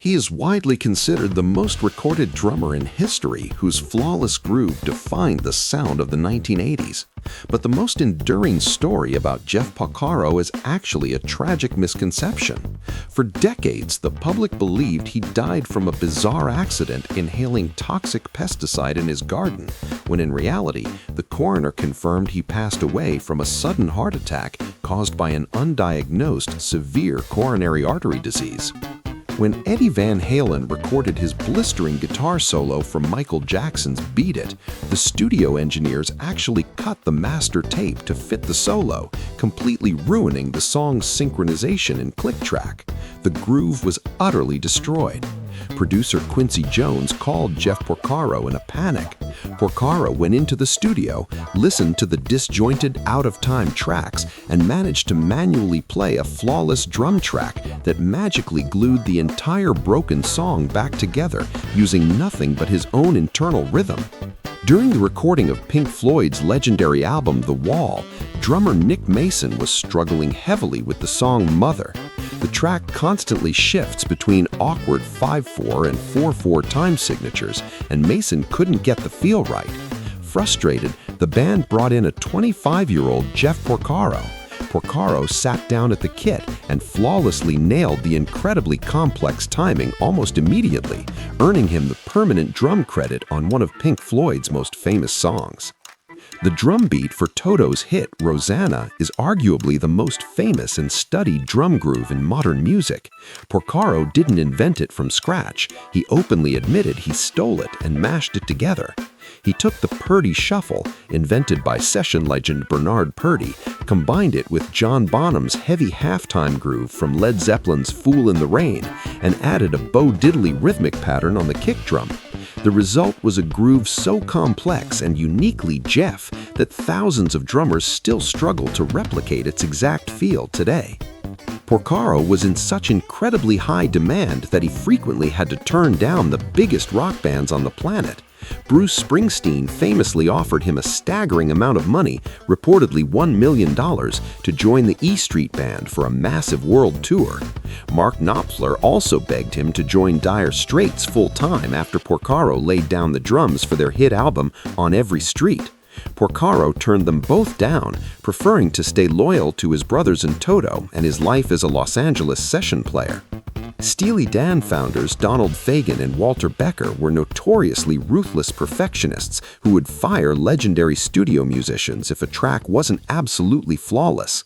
He is widely considered the most recorded drummer in history whose flawless groove defined the sound of the 1980s. But the most enduring story about Jeff Porcaro is actually a tragic misconception. For decades, the public believed he died from a bizarre accident inhaling toxic pesticide in his garden, when in reality, the coroner confirmed he passed away from a sudden heart attack caused by an undiagnosed severe coronary artery disease. When Eddie Van Halen recorded his blistering guitar solo from Michael Jackson's Beat It, the studio engineers actually cut the master tape to fit the solo, completely ruining the song's synchronization and click track. The groove was utterly destroyed. Producer Quincy Jones called Jeff Porcaro in a panic. Porcaro went into the studio, listened to the disjointed, out-of-time tracks, and managed to manually play a flawless drum track that magically glued the entire broken song back together using nothing but his own internal rhythm. During the recording of Pink Floyd's legendary album The Wall, drummer Nick Mason was struggling heavily with the song Mother. The track constantly shifts between awkward 5/4 and 4/4 time signatures, and Mason couldn't get the feel right. Frustrated, the band brought in a 25-year-old Jeff Porcaro. Porcaro sat down at the kit and flawlessly nailed the incredibly complex timing almost immediately, earning him the permanent drum credit on one of Pink Floyd's most famous songs. The drum beat for Toto's hit Rosanna is arguably the most famous and studied drum groove in modern music. Porcaro didn't invent it from scratch. He openly admitted he stole it and mashed it together. He took the Purdy shuffle, invented by session legend Bernard Purdy, combined it with John Bonham's heavy halftime groove from Led Zeppelin's Fool in the Rain, and added a Bo Diddley rhythmic pattern on the kick drum. The result was a groove so complex and uniquely Jeff that thousands of drummers still struggle to replicate its exact feel today. Porcaro was in such incredibly high demand that he frequently had to turn down the biggest rock bands on the planet. Bruce Springsteen famously offered him a staggering amount of money, reportedly $1 million, to join the E Street Band for a massive world tour. Mark Knopfler also begged him to join Dire Straits full-time after Porcaro laid down the drums for their hit album On Every Street. Porcaro turned them both down, preferring to stay loyal to his brothers in Toto and his life as a Los Angeles session player. Steely Dan founders Donald Fagen and Walter Becker were notoriously ruthless perfectionists who would fire legendary studio musicians if a track wasn't absolutely flawless.